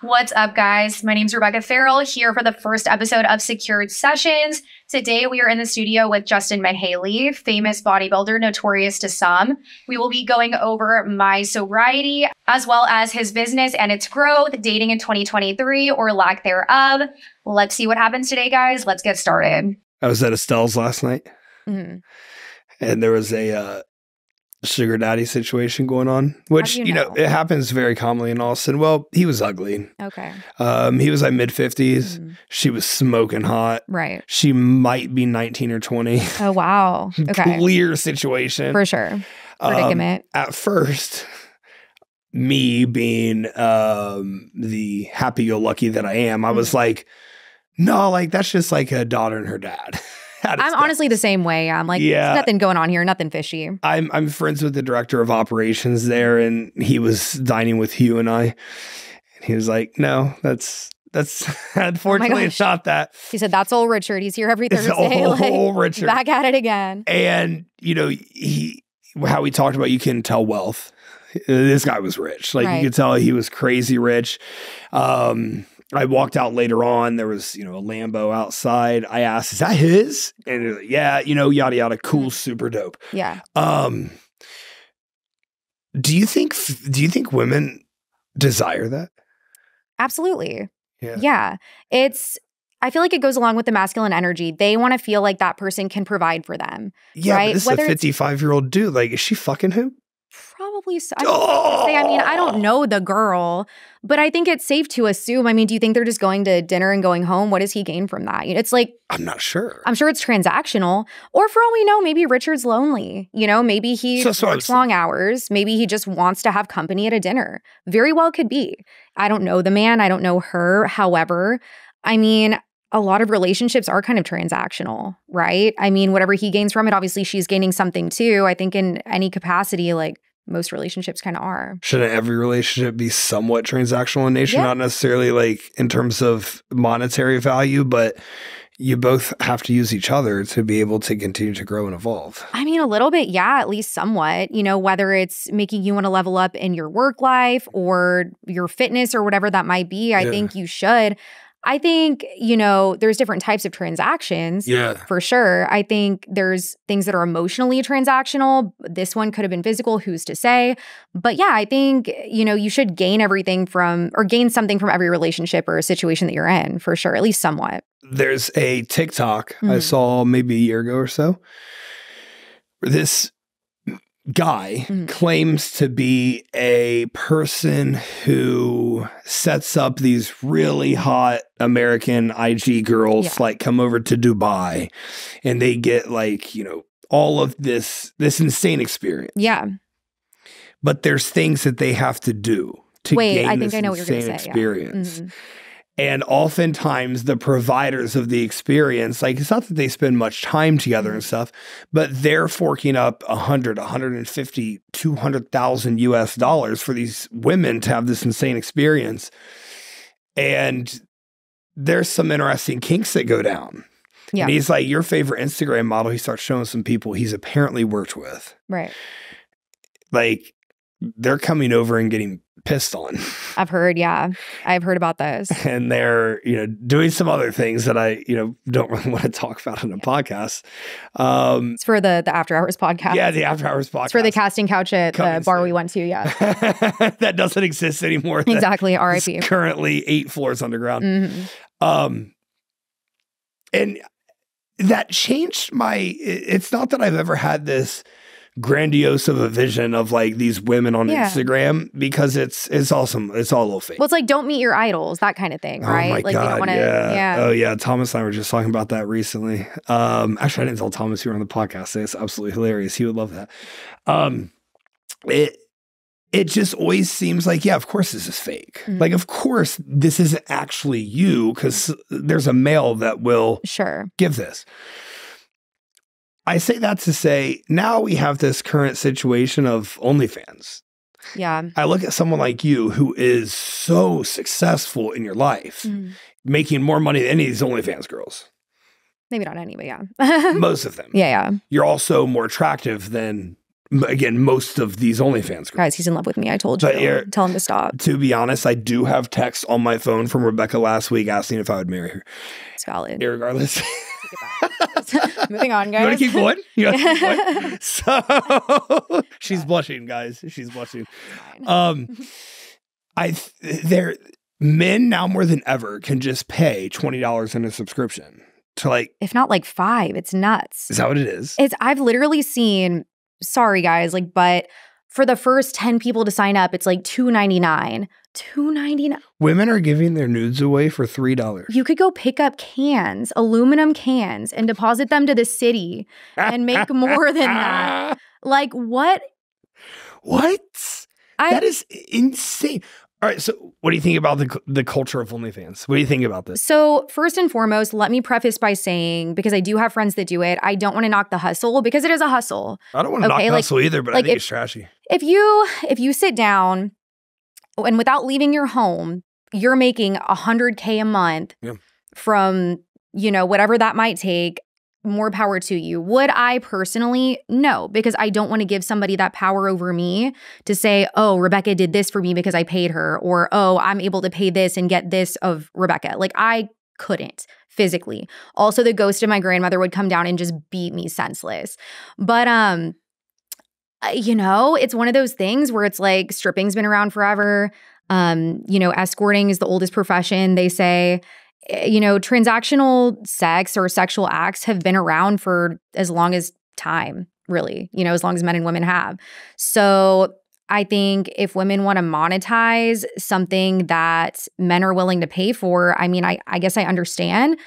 What's up, guys? My name's Rebecca Ferrell, here for the first episode of Secured Sessions. Today, we are in the studio with Justin Mihaly, famous bodybuilder, notorious to some. We will be going over my sobriety, as well as his business and its growth, dating in 2023 or lack thereof. Let's see what happens today, guys. Let's get started. I was at Estelle's last night, and there was a sugar daddy situation going on, which, you know, it happens very commonly in Austin. Well, he was ugly. Okay. He was like mid-50s. She was smoking hot. Right. She might be 19 or 20. Oh, wow. Okay. Clear situation. For sure. Predicament. At first, me being the happy-go-lucky that I am, I was like, no, like, that's just like a daughter and her dad. I'm honestly the same way. I'm like, there's nothing going on here, nothing fishy. I'm friends with the director of operations there, and he was dining with Hugh and I. And he was like, no, that's unfortunately it's not that. He said, that's old Richard. He's here every Thursday. Old Richard. Back at it again. And, you know, how we talked about, you can tell wealth. This guy was rich. Like, you could tell he was crazy rich. I walked out later on. There was, you know, a Lambo outside. I asked, is that his? And they're like, yeah, you know, yada, yada, cool, super dope. Yeah. Do you think women desire that? Absolutely. Yeah. I feel like it goes along with the masculine energy. They want to feel like that person can provide for them. Yeah, right? But this is a 55-year-old dude. Like, is she fucking him? Probably so. I mean, I don't know the girl, but I think it's safe to assume. I mean, do you think they're just going to dinner and going home? What does he gain from that? You know, it's like, I'm not sure. I'm sure it's transactional. Or for all we know, maybe Richard's lonely. You know, maybe he works long hours. Maybe he just wants to have company at a dinner. Very well could be. I don't know the man. I don't know her. However, I mean, a lot of relationships are kind of transactional, right? I mean, whatever he gains from it, obviously she's gaining something too. I think in any capacity, like, most relationships kind of are. Shouldn't every relationship be somewhat transactional in nature? Not necessarily like in terms of monetary value, but you both have to use each other to be able to continue to grow and evolve. I mean, a little bit, yeah, at least somewhat. You know, whether it's making you want to level up in your work life or your fitness or whatever that might be, I think you should. I think, you know, there's different types of transactions. Yeah. For sure. I think there's things that are emotionally transactional. This one could have been physical. Who's to say? But yeah, I think, you know, you should gain something from every relationship or a situation that you're in, for sure, at least somewhat. There's a TikTok I saw maybe a year ago or so. This guy claims to be a person who sets up these really hot American IG girls, like, come over to Dubai, and they get, like, you know, all of this insane experience. Yeah. But there's things that they have to do to gain this insane experience. Yeah. And oftentimes the providers of the experience, like, it's not that they spend much time together and stuff, but they're forking up $100,000, $150,000, $200,000 US for these women to have this insane experience. And there's some interesting kinks that go down. Yeah. And he's like, your favorite Instagram model, he starts showing some people he's apparently worked with. Right. Like, they're coming over and getting pissed on. I've heard, I've heard about those. And they're, you know, doing some other things that I, you know, don't really want to talk about in a podcast. It's for the After Hours podcast. Yeah, the After Hours podcast. It's for the casting couch at the bar we went to, That doesn't exist anymore. Exactly, R.I.P. Currently 8 floors underground. And that changed it's not that I've ever had this grandiose of a vision of, like, these women on Instagram, because it's awesome. It's all a little fake. Well, it's like, don't meet your idols, that kind of thing, right? Oh my like, God, you don't wanna, Oh yeah, Thomas and I were just talking about that recently. Actually, I didn't tell Thomas you were on the podcast. It's absolutely hilarious. He would love that. It just always seems like, yeah, of course this is fake. Like, of course this isn't actually you, because there's a male that will give this. I say that to say, now we have this current situation of OnlyFans. Yeah. I look at someone like you who is so successful in your life, making more money than any of these OnlyFans girls. Maybe not any, but yeah. Most of them. Yeah. You're also more attractive than again, most of these OnlyFans girls. Guys, he's in love with me. I told you. Tell him to stop. To be honest, I do have text on my phone from Rebecca last week asking if I would marry her. It's valid. Irregardless. Moving on, guys. You want to keep going? You want to keep going? So she's blushing, guys. She's blushing. Men now more than ever can just pay $20 in a subscription to like, if not like $5. It's nuts. Is that what it is? I've literally seen. Sorry, guys, like, but for the first 10 people to sign up, it's like $2.99. $2.99. Women are giving their nudes away for $3. You could go pick up cans, aluminum cans, and deposit them to the city and make more than that. Like, what? What? That is insane. All right, so what do you think about the culture of OnlyFans? What do you think about this? So first and foremost, let me preface by saying, because I do have friends that do it, I don't want to knock the hustle because it is a hustle. I don't want to knock the hustle either, but I think it's trashy. If you sit down and without leaving your home, you're making $100K a month from, whatever that might take, more power to you. Would I personally? No, because I don't want to give somebody that power over me to say, oh, Rebecca did this for me because I paid her, or, oh, I'm able to pay this and get this of Rebecca. Like, I couldn't physically. Also, the ghost of my grandmother would come down and just beat me senseless. But, it's one of those things where it's like stripping's been around forever. Escorting is the oldest profession, they say. Transactional sex or sexual acts have been around for as long as time, really, as long as men and women have. So I think if women want to monetize something that men are willing to pay for, I mean, I guess I understand.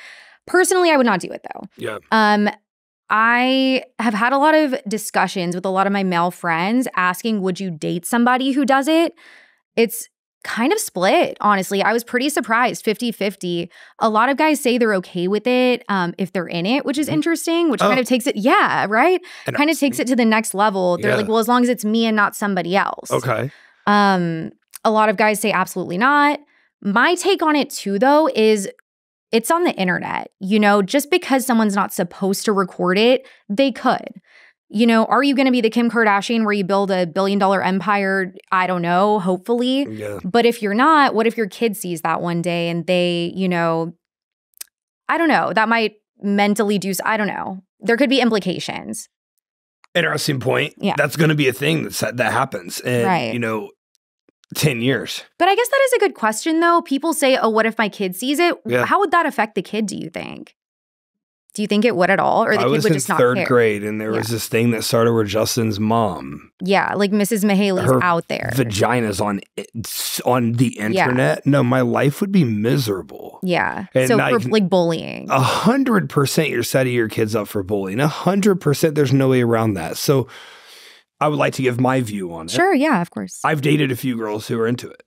Personally, I would not do it though. Yeah. I have had a lot of discussions with a lot of my male friends asking, would you date somebody who does it? It's kind of split, honestly. I was pretty surprised, 50-50. A lot of guys say they're okay with it if they're in it, which is interesting, which kind of takes it, right? Kind of takes it to the next level. They're like, well, as long as it's me and not somebody else. Okay. A lot of guys say absolutely not. My take on it too, though, is it's on the internet. Just because someone's not supposed to record it, they could. Are you going to be the Kim Kardashian where you build $1 billion empire? I don't know, hopefully. Yeah. But if you're not, what if your kid sees that one day and they, I don't know, that might mentally I don't know. There could be implications. Interesting point. Yeah. That's going to be a thing that happens in, 10 years. But I guess that is a good question, though. People say, oh, what if my kid sees it? Yeah. How would that affect the kid, do you think? Do you think it would at all? Or the kid would just not care? I was in third grade, and there was this thing that started where Justin's mom. Yeah, like Mrs. Mihaly's out there. Vagina's on the internet. Yeah. No, my life would be miserable. Yeah. And so for like bullying. 100% you're setting your kids up for bullying. 100% there's no way around that. So I would like to give my view on it. Sure, yeah, of course. I've dated a few girls who are into it.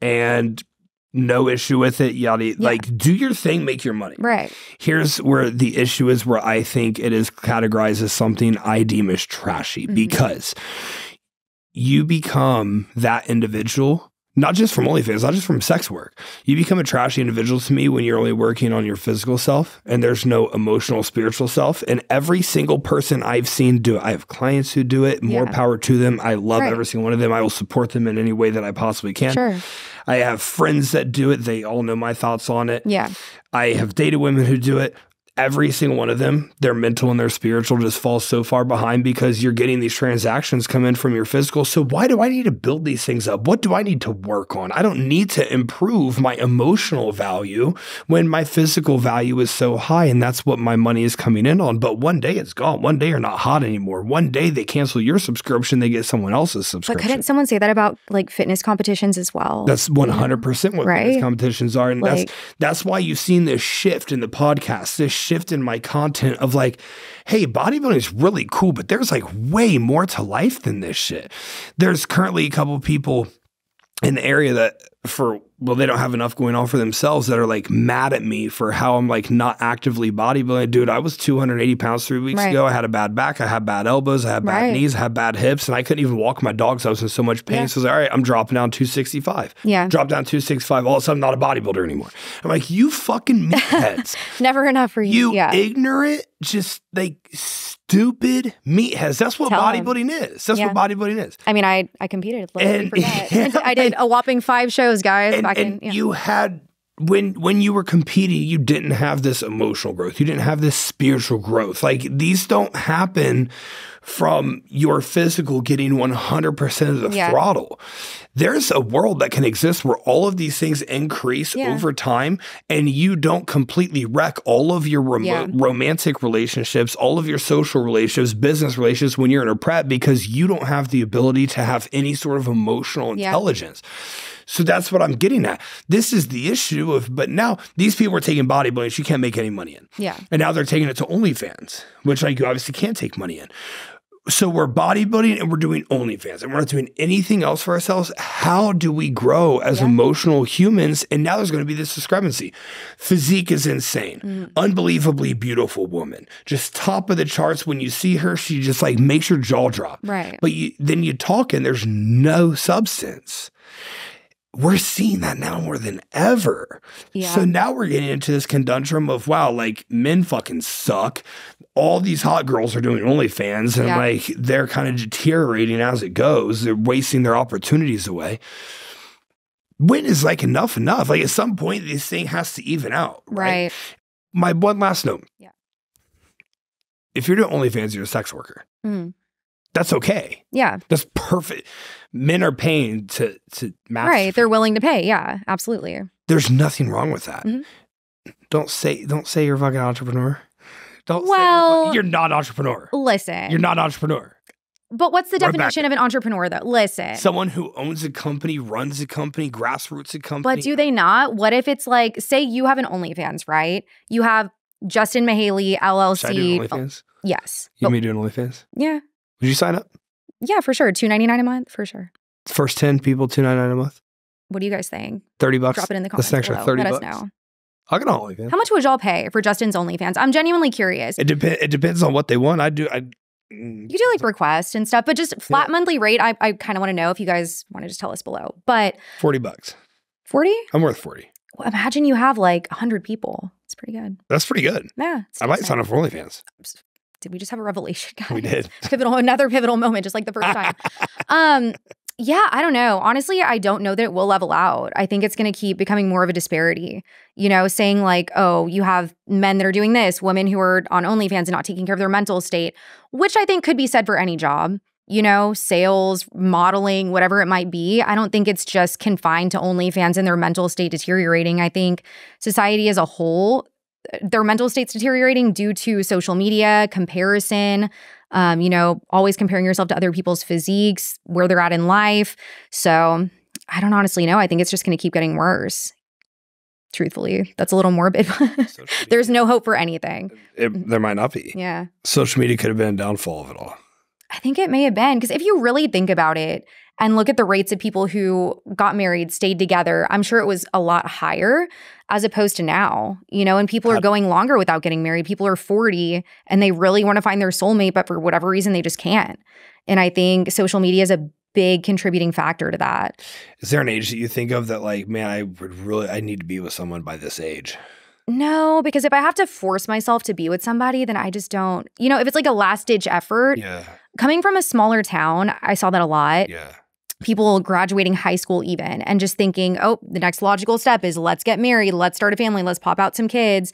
And no issue with it, like, do your thing, make your money. Right. Here's where the issue is, where I think it is categorized as something I deem as trashy, because you become that individual, not just from OnlyFans, not just from sex work. You become a trashy individual to me when you're only working on your physical self and there's no emotional, spiritual self. And every single person I've seen do it, I have clients who do it, more power to them. I love every single one of them. I will support them in any way that I possibly can. Sure. I have friends that do it. They all know my thoughts on it. Yeah. I have dated women who do it. Every single one of them, their mental and their spiritual just falls so far behind because you're getting these transactions come in from your physical. So why do I need to build these things up? What do I need to work on? I don't need to improve my emotional value when my physical value is so high, and that's what my money is coming in on. But one day it's gone. One day you're not hot anymore. One day they cancel your subscription, they get someone else's subscription. But couldn't someone say that about like fitness competitions as well? That's 100% what fitness competitions are. And like, that's why you've seen this shift in the podcast, this shift in my content of like, hey, bodybuilding is really cool, but there's like way more to life than this shit. There's currently a couple of people in the area that they don't have enough going on for themselves that are like mad at me for how I'm like not actively bodybuilding. Dude, I was 280 pounds 3 weeks ago. I had a bad back. I had bad elbows. I had bad knees. I had bad hips. And I couldn't even walk my dogs. I was in so much pain. So I was like, all right, I'm dropping down 265. Yeah. Drop down 265. All of a sudden, I'm not a bodybuilder anymore. I'm like, you fucking meatheads. Never enough for you. You ignorant just like stupid meatheads. That's what bodybuilding is. That's what bodybuilding is. I mean, I competed. Let's forget. I did a whopping 5 shows, guys. You had when you were competing, you didn't have this emotional growth. You didn't have this spiritual growth. Like these don't happen from your physical getting 100% of the throttle. There's a world that can exist where all of these things increase over time and you don't completely wreck all of your romantic relationships, all of your social relationships, business relationships when you're in a prep because you don't have the ability to have any sort of emotional intelligence. So that's what I'm getting at. This is the issue of, but now these people are taking bodybuilding, you can't make any money in. Yeah. And now they're taking it to Onlyfans, which like you obviously can't take money in. So we're bodybuilding and we're doing OnlyFans and we're not doing anything else for ourselves. How do we grow as emotional humans? And now there's going to be this discrepancy. Physique is insane. Unbelievably beautiful woman. Just top of the charts. When you see her, she just like makes your jaw drop. Right. But then you talk and there's no substance. We're seeing that now more than ever. Yeah. So now we're getting into this conundrum of, wow, like men fucking suck. All these hot girls are doing OnlyFans and like they're kind of deteriorating as it goes. They're wasting their opportunities away. When is like enough? Like at some point, this thing has to even out. Right. My one last note. Yeah. If you're doing OnlyFans, you're a sex worker. That's okay. Yeah. That's perfect. Men are paying to match. Right. They're willing to pay. Yeah, absolutely. There's nothing wrong with that. Don't say you're a fucking entrepreneur. Don't say you're not an entrepreneur. Listen. You're not an entrepreneur. But what's the definition of an entrepreneur though? Listen. Someone who owns a company, runs a company, grassroots a company. But do they not? What if it's like, say you have an OnlyFans, right? You have Justin Mihaly, LLC. Should I do OnlyFans? Yes. You want me to do an OnlyFans? Yeah. Would you sign up? Yeah, for sure. $2.99 a month, for sure. First 10 people, $2.99 a month. What do you guys think? $30. Drop it in the comments. That's an extra $30. Let us know. I'll get on OnlyFans. How much would y'all pay for Justin's OnlyFans? I'm genuinely curious. It depends on what they want. You do like requests and stuff, but just flat monthly rate. I kind of want to know if you guys want to just tell us below. But $40. 40? I'm worth 40. Well, imagine you have like 100 people. It's pretty good. That's pretty good. Yeah. I might sign up for OnlyFans. Did we just have a revelation, guys? We did. Another pivotal moment, just like the first time. Yeah, I don't know. Honestly, I don't know that it will level out. I think it's going to keep becoming more of a disparity. You know, saying like, oh, you have men that are doing this, women who are on OnlyFans and not taking care of their mental state, which I think could be said for any job. You know, sales, modeling, whatever it might be. I don't think it's just confined to OnlyFans and their mental state deteriorating. I think society as a whole, their mental state's deteriorating due to social media, comparison, you know, always comparing yourself to other people's physiques, where they're at in life. So I don't honestly know. I think it's just going to keep getting worse. Truthfully, that's a little morbid. There's no hope for anything. There might not be. Yeah. Social media could have been a downfall of it all. I think it may have been, because if you really think about it and look at the rates of people who got married, stayed together, I'm sure it was a lot higher as opposed to now, you know, and people are going longer without getting married. People are 40 and they really want to find their soulmate, but for whatever reason, they just can't. And I think social media is a big contributing factor to that. Is there an age that you think of that like, man, I need to be with someone by this age? No, because if I have to force myself to be with somebody, then I just don't. You know, if it's like a last-ditch effort, coming from a smaller town, I saw that a lot. Yeah. People graduating high school even and just thinking, oh, the next logical step is let's get married, let's start a family, let's pop out some kids.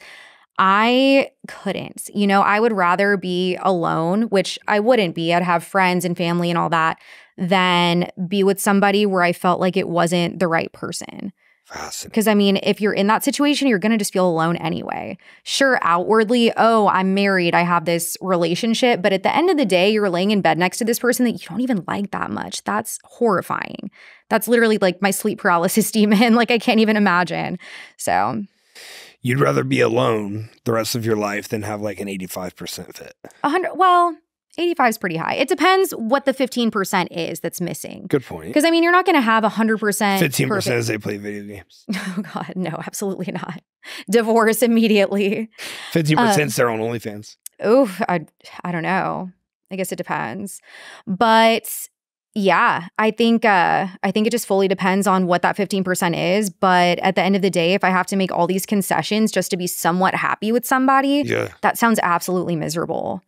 I couldn't. You know, I would rather be alone, which I wouldn't be. I'd have friends and family and all that, than be with somebody where I felt like it wasn't the right person. Because, I mean, if you're in that situation, you're going to just feel alone anyway. Sure, outwardly, oh, I'm married, I have this relationship. But at the end of the day, you're laying in bed next to this person that you don't even like that much. That's horrifying. That's literally like my sleep paralysis demon. Like, I can't even imagine. So you'd rather be alone the rest of your life than have like an 85% fit. 100. Well, 85 is pretty high. It depends what the 15% is that's missing. Good point. Because, I mean, you're not going to have 100%. 15% as they play video games. Oh, God, no, absolutely not. Divorce immediately. 15% is their own OnlyFans. Oh, I don't know. I guess it depends. But Yeah, I think it just fully depends on what that 15% is. But at the end of the day, if I have to make all these concessions just to be somewhat happy with somebody, that sounds absolutely miserable.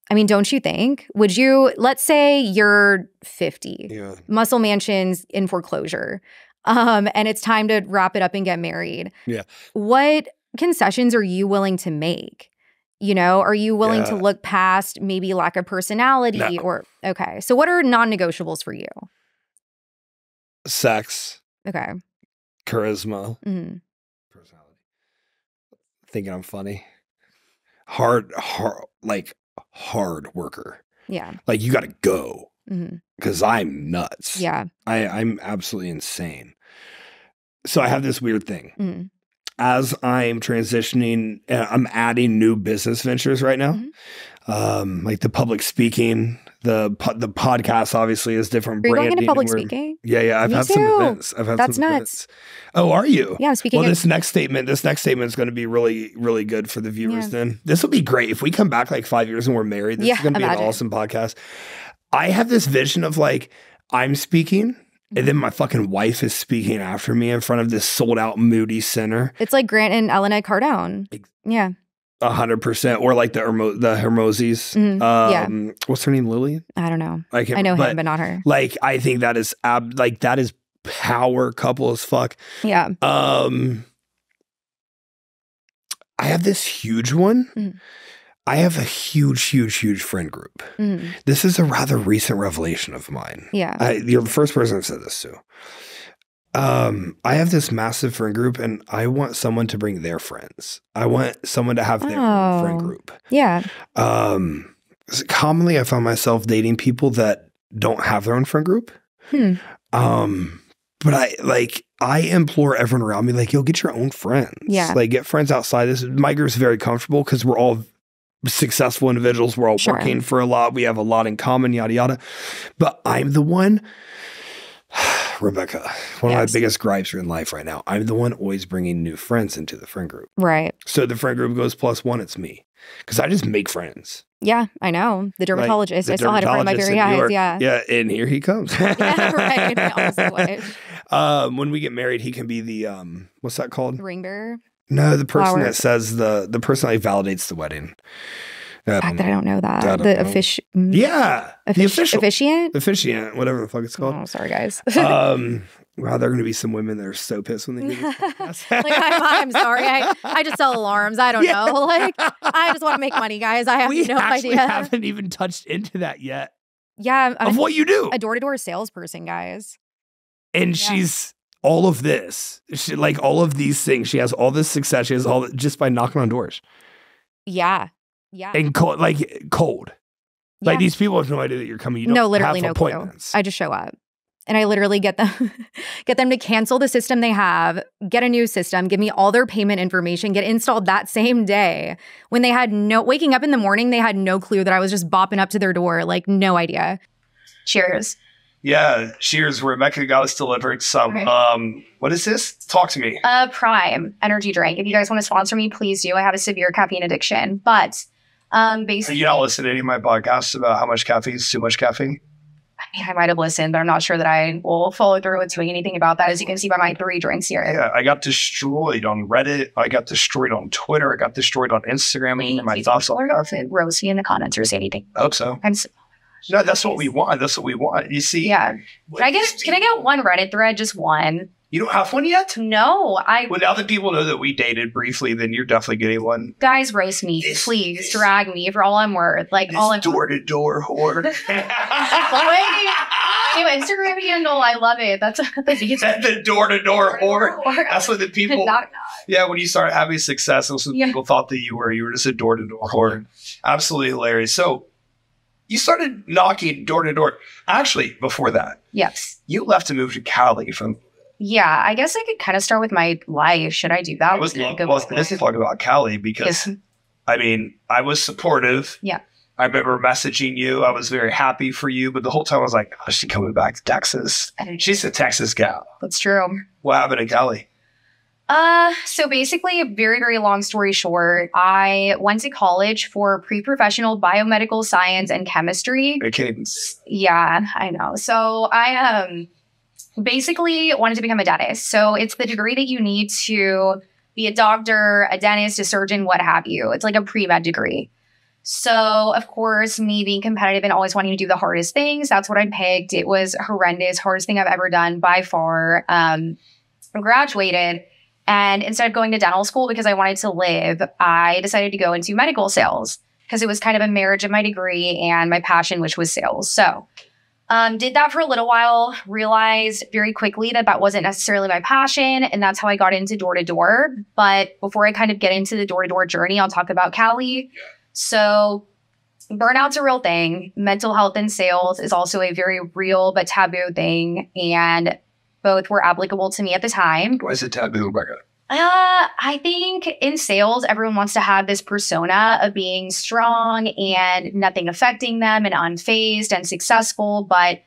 I mean, don't you think? Would you, let's say you're 50, Muscle Mansion's in foreclosure, and it's time to wrap it up and get married. Yeah. What concessions are you willing to make? You know, are you willing to look past maybe lack of personality or, okay. So what are non-negotiables for you? Sex. Okay. Charisma. Personality. Thinking I'm funny. Hard worker. Yeah. Like you got to go because I'm nuts. Yeah. I'm absolutely insane. So I have this weird thing. As I'm transitioning, I'm adding new business ventures right now. Like the public speaking, the podcast obviously is different. Are you going into public speaking? Yeah. I've had some events. That's nuts. Events. Oh, are you? Yeah, I'm speaking. Well, this next statement is going to be really, really good for the viewers. Then this will be great if we come back like 5 years and we're married. This is going to be an awesome podcast. I have this vision of like I'm speaking. And then my fucking wife is speaking after me in front of this sold out Moody Center. It's like Grant and Elena Cardone. Yeah. 100%. Or like the Hermoses. What's her name? Lily? I don't know. I know him, but not her. Like, I think that is that is power couple as fuck. Yeah. I have this huge one. I have a huge friend group. This is a rather recent revelation of mine. Yeah. You're the first person I've said this to. I have this massive friend group and I want someone to bring their friends. I want someone to have their own friend group. Yeah. Commonly I found myself dating people that don't have their own friend group. But I implore everyone around me, like, yo, get your own friends. Yeah. Like get friends outside. My group's very comfortable because we're all successful individuals. We're all working for a lot. We have a lot in common, yada, yada. But I'm the one, Rebecca, one of my biggest gripes in life right now. I'm the one always bringing new friends into the friend group. Right. So the friend group goes +1, it's me. Because I just make friends. Yeah, I know. The dermatologist. I still had it in front of my very eyes. Yeah. Yeah, and here he comes. Yeah, right. I also when we get married, he can be the, what's that called? The ring bearer? No, the person that says the person that validates the wedding. The fact that I don't know that. Yeah. The officiant? Officiant, whatever the fuck it's called. Oh, sorry, guys. Wow, there are going to be some women that are so pissed when they hear this podcast. Like, I'm sorry. I just sell alarms. I don't know. Like, I just want to make money, guys. I have no idea. We haven't even touched into that yet. Yeah. Of what you do. A door-to-door salesperson, guys. And she's all of this. She, like, all of these things. She has all this success. She has all just by knocking on doors. Yeah. Yeah. And cold. Like, these people have no idea that you're coming. You don't have appointments. Clue. I just show up. And I literally get them to cancel the system they have, get a new system, give me all their payment information, get installed that same day. When they had waking up in the morning, they had no clue that I was just bopping up to their door, like no idea. Cheers. Yeah, cheers. Rebecca got us delivered some, what is this? Talk to me. Prime energy drink. If you guys want to sponsor me, please do. I have a severe caffeine addiction, but basically. You not listen to any of my podcasts about how much caffeine is too much caffeine? I mean, I might have listened, but I'm not sure that I will follow through with doing anything about that, as you can see by my 3 drinks here. Yeah, I got destroyed on Reddit. I got destroyed on Twitter. I got destroyed on Instagram. And my thoughts on that. Roast me in the comments or say anything. I hope so. No, that's what we want. That's what we want. You see? Yeah. Can I get one Reddit thread? Just one. You don't have one yet? No. Well, now that people know that we dated briefly, then you're definitely getting one. Guys, roast me. Please drag me for all I'm worth. Like, all I'm door-to-door whore. New Instagram handle. I love it. That's the door-to-door whore. That's what the people. Yeah, when you start having success, that's what people thought that you were. You were just a door-to-door whore. Absolutely hilarious. So you started knocking door to door. Actually, before that, yes, you left to move to Cali from. Yeah, I guess I could kind of start with my life. Should I do that? Let's talk about Cali because, I mean, I was supportive. Yeah. I remember messaging you. I was very happy for you, but the whole time I was like, oh, she's coming back to Texas. She's a Texas gal. That's true. What happened in Cali? So basically, very, very long story short, I went to college for pre-professional biomedical science and chemistry. Okay. Yeah, I know. So I basically wanted to become a dentist. So it's the degree that you need to be a doctor, a dentist, a surgeon, what have you. It's like a pre-med degree. So, of course, me being competitive and always wanting to do the hardest things, that's what I picked. It was horrendous, hardest thing I've ever done by far. I graduated, and instead of going to dental school because I wanted to live, I decided to go into medical sales because it was kind of a marriage of my degree and my passion, which was sales. So, did that for a little while, realized very quickly that that wasn't necessarily my passion, and that's how I got into door-to-door. But before I kind of get into the door-to-door journey, I'll talk about Cali. So burnout's a real thing. Mental health in sales is also a very real but taboo thing. And both were applicable to me at the time. Why is it taboo, Rebecca? I think in sales, everyone wants to have this persona of being strong and nothing affecting them and unfazed and successful. But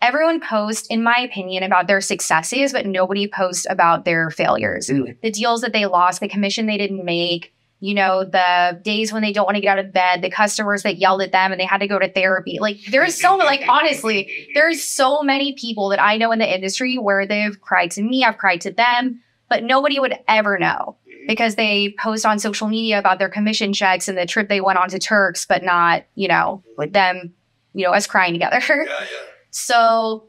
everyone posts, in my opinion, about their successes, but nobody posts about their failures. The deals that they lost, the commission they didn't make, you know, the days when they don't want to get out of bed, the customers that yelled at them and they had to go to therapy. Like, there's so, like, honestly, there's so many people that I know in the industry where they've cried to me, I've cried to them, but nobody would ever know because they post on social media about their commission checks and the trip they went on to Turks, but not, you know, with them, you know, us crying together. So,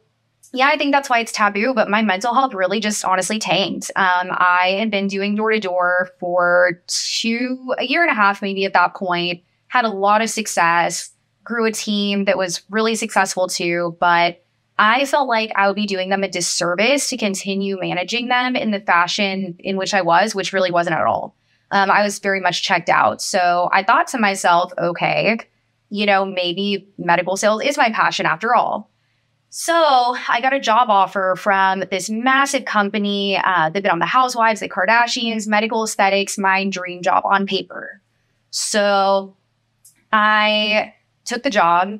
yeah, I think that's why it's taboo, but my mental health really just honestly tanked. I had been doing door-to-door for a year and a half, maybe at that point, had a lot of success, grew a team that was really successful too, but I felt like I would be doing them a disservice to continue managing them in the fashion in which I was, which really wasn't at all. I was very much checked out. So I thought to myself, okay, you know, maybe medical sales is my passion after all. So I got a job offer from this massive company. They've been on The Housewives, The Kardashians, medical aesthetics, my dream job on paper. So I took the job,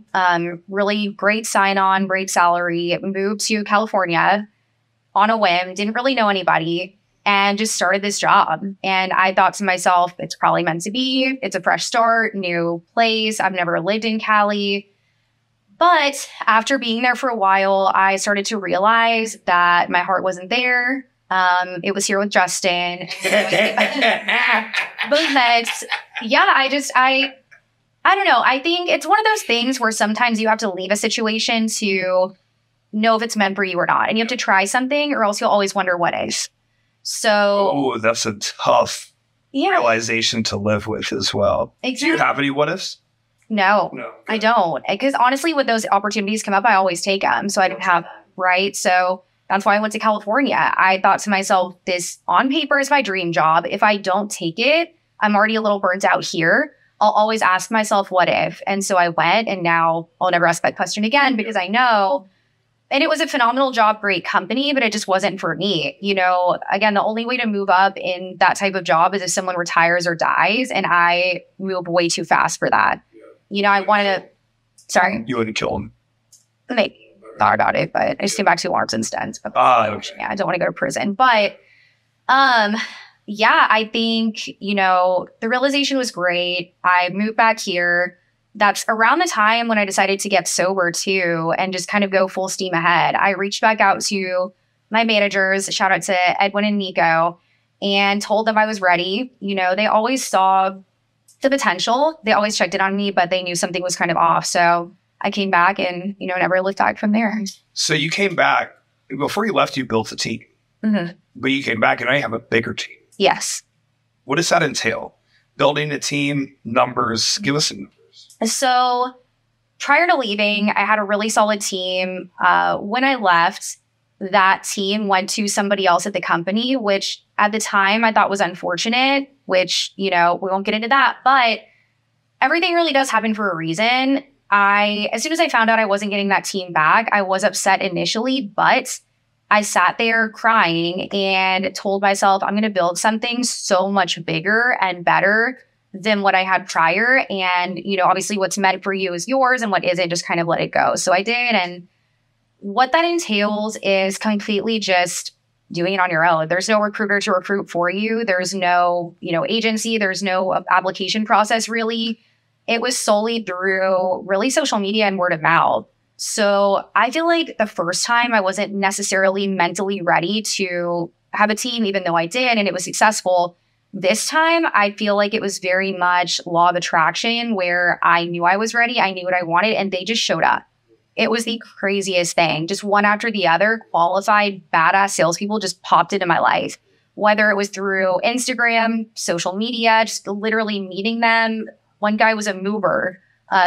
really great sign-on, great salary, moved to California on a whim, didn't really know anybody, and just started this job. And I thought to myself, it's probably meant to be. It's a fresh start, new place. I've never lived in Cali. But after being there for a while, I started to realize that my heart wasn't there. It was here with Justin. But yeah, I don't know. I think it's one of those things where sometimes you have to leave a situation to know if it's meant for you or not. And you have to try something or else you'll always wonder what is. So. Oh, that's a tough realization to live with as well. Exactly. Do you have any what ifs? No, I don't. Because honestly, when those opportunities come up, I always take them. So I didn't have, right? So that's why I went to California. I thought to myself, this on paper is my dream job. If I don't take it, I'm already a little burnt out here. I'll always ask myself, what if? And so I went, and now I'll never ask that question again because I know. And it was a phenomenal job, great company, but it just wasn't for me. You know, again, the only way to move up in that type of job is if someone retires or dies. And I moved way too fast for that. You know, I wanted to, sorry. You wouldn't kill him. Maybe thought about it, but I just came back 2 arms and stents. But yeah, I don't want to go to prison. But yeah, I think, you know, the realization was great. I moved back here. That's around the time when I decided to get sober too and just kind of go full steam ahead. I reached back out to my managers, shout out to Edwin and Nico, and told them I was ready. You know, they always saw the potential. They always checked in on me, but they knew something was kind of off. So I came back and, you know, never looked back from there. So you came back. Before you left, you built a team. Mm-hmm. But you came back and I have a bigger team. Yes. What does that entail? Building a team, numbers, give us some numbers. So prior to leaving, I had a really solid team. When I left, that team went to somebody else at the company, which at the time I thought was unfortunate, which, you know, we won't get into that, but everything really does happen for a reason. As soon as I found out I wasn't getting that team back, I was upset initially, but I sat there crying and told myself, I'm going to build something so much bigger and better than what I had prior. And, you know, obviously what's meant for you is yours and what isn't, just kind of let it go. So I did. And what that entails is completely just doing it on your own. There's no recruiter to recruit for you. There's no, agency. There's no application process really. It was solely through really social media and word of mouth. So I feel like the first time I wasn't necessarily mentally ready to have a team, even though I did, and it was successful. This time, I feel like it was very much law of attraction, where I knew I was ready. I knew what I wanted, and they just showed up. It was the craziest thing. Just one after the other, qualified, badass salespeople just popped into my life. Whether it was through Instagram, social media, just literally meeting them. One guy was a mover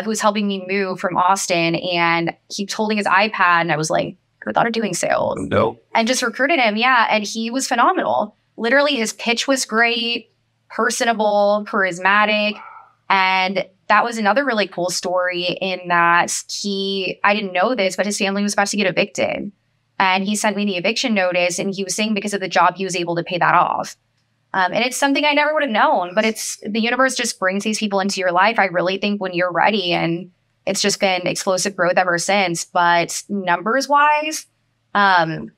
who was helping me move from Austin, and he was holding his iPad, and I was like, I thought of doing sales. No. And just recruited him. Yeah. And he was phenomenal. Literally, his pitch was great, personable, charismatic. And that was another really cool story in that I didn't know this, but his family was about to get evicted. And he sent me the eviction notice, and he was saying because of the job, he was able to pay that off. And it's something I never would have known, but the universe just brings these people into your life. I really think when you're ready, and it's just been explosive growth ever since. But numbers wise, I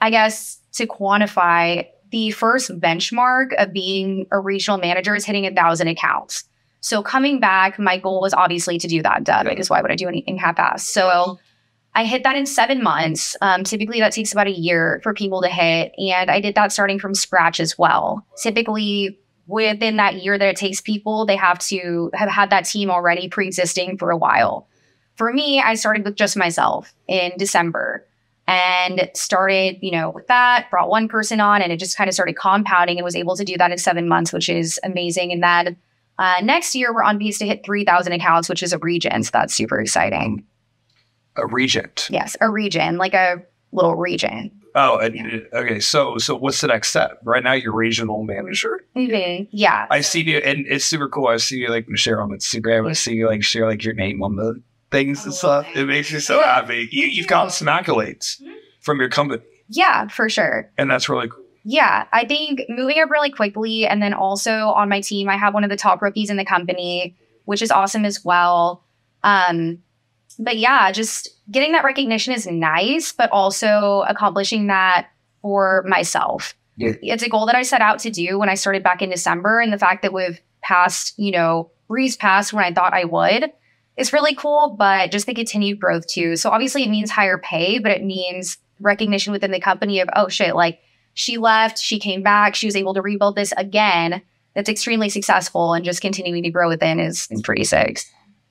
guess to quantify, the first benchmark of being a regional manager is hitting 1,000 accounts. So coming back, my goal was obviously to do that, because why would I do anything half-assed? So I hit that in 7 months. Typically, that takes about a year for people to hit. And I did that starting from scratch as well. Typically, within that year that it takes people, they have to have had that team already pre-existing for a while. For me, I started with just myself in December and started, with that, brought one person on, and it just kind of started compounding and was able to do that in 7 months, which is amazing. And then next year, we're on pace to hit 3,000 accounts, which is a region. So that's super exciting. A regent? Yes, a region, like a little region. Oh, okay. So what's the next step? Right now, you're regional manager. Mm-hmm. Yeah. I see you, and it's super cool. I see you share on Instagram. I see you share your name on the things and stuff. It makes me so happy. You've gotten some accolades from your company. Yeah, for sure. And that's really cool. Yeah, I think moving up really quickly, and then also on my team, I have one of the top rookies in the company, which is awesome as well. But yeah, just getting that recognition is nice, but also accomplishing that for myself. Yeah. It's a goal that I set out to do when I started back in December, and the fact that we've breezed past when I thought I would is really cool, but just the continued growth too. So obviously it means higher pay, but it means recognition within the company of, oh shit, she left, she came back, she was able to rebuild this again. That's extremely successful, and just continuing to grow within is pretty sick.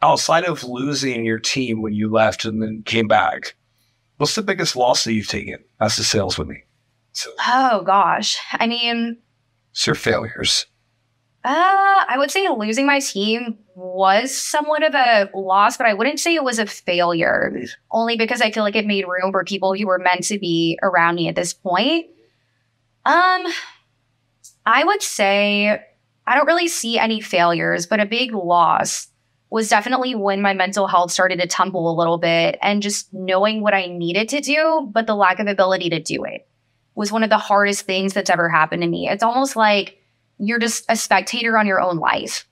Outside of losing your team when you left and then came back, what's the biggest loss that you've taken as a saleswoman? Oh gosh. I mean, it's your failures. I would say losing my team was somewhat of a loss, but I wouldn't say it was a failure, only because I feel like it made room for people who were meant to be around me at this point. I would say I don't really see any failures, but a big loss was definitely when my mental health started to tumble a little bit, and just knowing what I needed to do, but the lack of ability to do it was one of the hardest things that's ever happened to me. It's almost like you're just a spectator on your own life.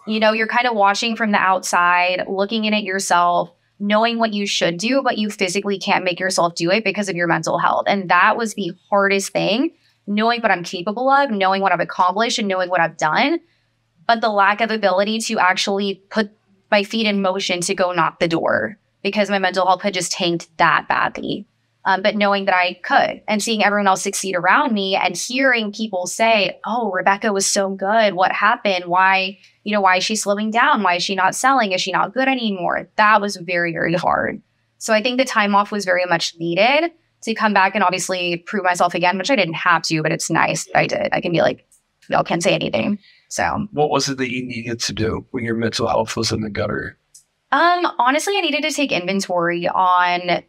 You're kind of watching from the outside, looking in at yourself, knowing what you should do, but you physically can't make yourself do it because of your mental health. And that was the hardest thing, knowing what I'm capable of, knowing what I've accomplished, and knowing what I've done, but the lack of ability to actually put my feet in motion to go knock the door because my mental health had just tanked that badly. But knowing that I could, and seeing everyone else succeed around me, and hearing people say, oh, Rebecca was so good. What happened? Why is she slowing down? Why is she not selling? Is she not good anymore? That was very, very hard. So I think the time off was very much needed to come back and obviously prove myself again, which I didn't have to, but it's nice. I did. I can be like, y'all can't say anything. So what was it that you needed to do when your mental health was in the gutter? Honestly, I needed to take inventory on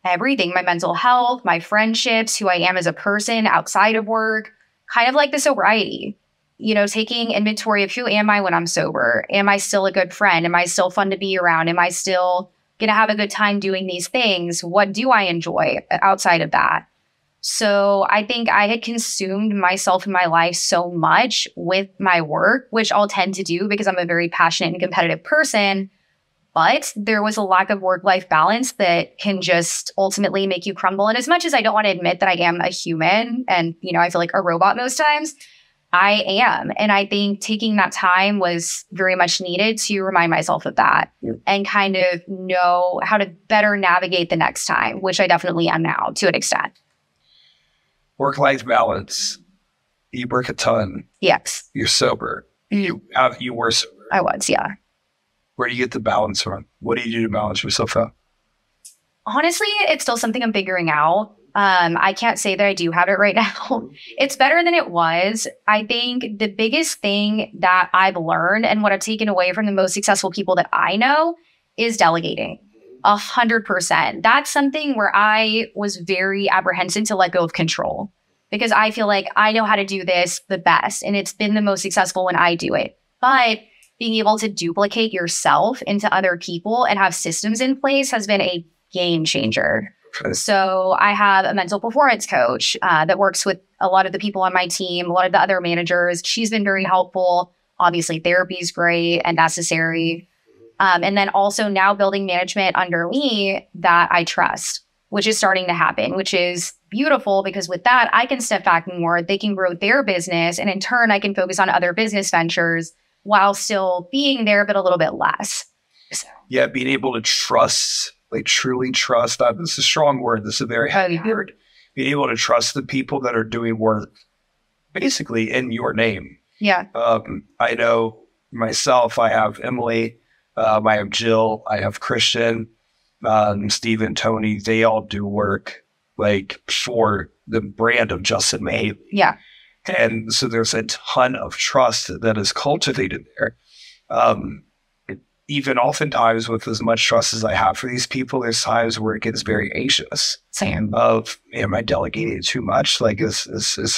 everything, my mental health, my friendships, who I am as a person outside of work, kind of like the sobriety, taking inventory of who am I when I'm sober? Am I still a good friend? Am I still fun to be around? Am I still going to have a good time doing these things? What do I enjoy outside of that? So I think I had consumed myself in my life so much with my work, which I'll tend to do because I'm a very passionate and competitive person. But there was a lack of work-life balance that can just ultimately make you crumble. And as much as I don't want to admit that I am a human and, you know, I feel like a robot most times, I am. And I think taking that time was very much needed to remind myself of that and kind of know how to better navigate the next time, which I definitely am now to an extent. Work-life balance. You work a ton. Yes. You're sober. You were sober. I was, yeah. Where do you get the balance from? What do you do to balance yourself out? Honestly, it's still something I'm figuring out. I can't say that I do have it right now. It's better than it was. I think the biggest thing that I've learned and what I've taken away from the most successful people that I know is delegating. 100%. That's something where I was very apprehensive to let go of control because I feel like I know how to do this the best and it's been the most successful when I do it. But being able to duplicate yourself into other people and have systems in place has been a game changer. So I have a mental performance coach that works with a lot of the people on my team, a lot of the other managers. She's been very helpful. Obviously, therapy is great and necessary. And then also now building management under me that I trust, which is starting to happen, which is beautiful because with that, I can step back more. They can grow their business. And in turn, I can focus on other business ventures while still being there, but a little bit less. So. Yeah, being able to trust, like truly trust. This is a strong word. This is a very heavy word. Being able to trust the people that are doing work basically in your name. Yeah. I know myself, I have Emily, I have Jill, I have Christian, Stephen, Tony. They all do work like for the brand of Justin Mihaly. Yeah. And so there's a ton of trust that is cultivated there. Even oftentimes with as much trust as I have for these people, there's times where it gets very anxious. Same. Of, am I delegating too much? Like, is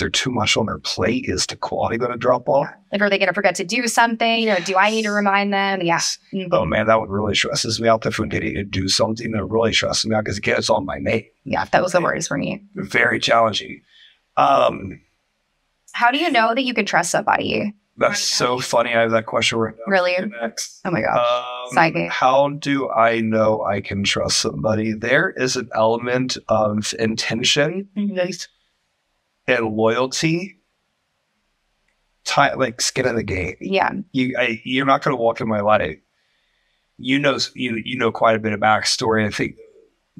there too much on their plate? Is the quality going to drop off? Like, are they going to forget to do something? Or do I need to remind them? Yes. Yeah. Oh, man, that would really stresses me out if we getting to do something that really stresses me out because, again, it's on my name. Yeah, that was the worst for me. Very challenging. How do you know that you can trust somebody? That's so funny. I have that question right now. Really? Next. Oh my gosh. How do I know I can trust somebody? There is an element of intention and loyalty, like skin in the game. Yeah. You're not going to walk in my life. You know quite a bit of backstory. I think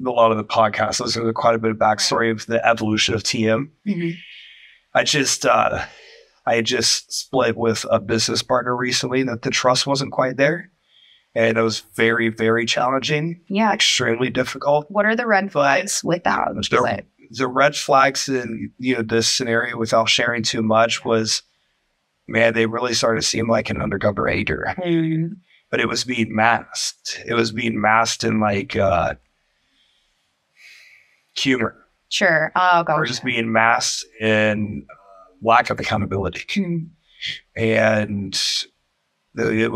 a lot of the podcasts, there's quite a bit of backstory of the evolution of TM. Mm-hmm. I just split with a business partner recently that the trust wasn't quite there. And it was very, very challenging. Yeah. Extremely difficult. What are the red flags with that? The red flags in this scenario, without sharing too much, was, man, they really started to seem like an undercover hater. Mm-hmm. But it was being masked. It was being masked in like humor. Sure. Oh, gosh. Or just being masked in lack of accountability. And it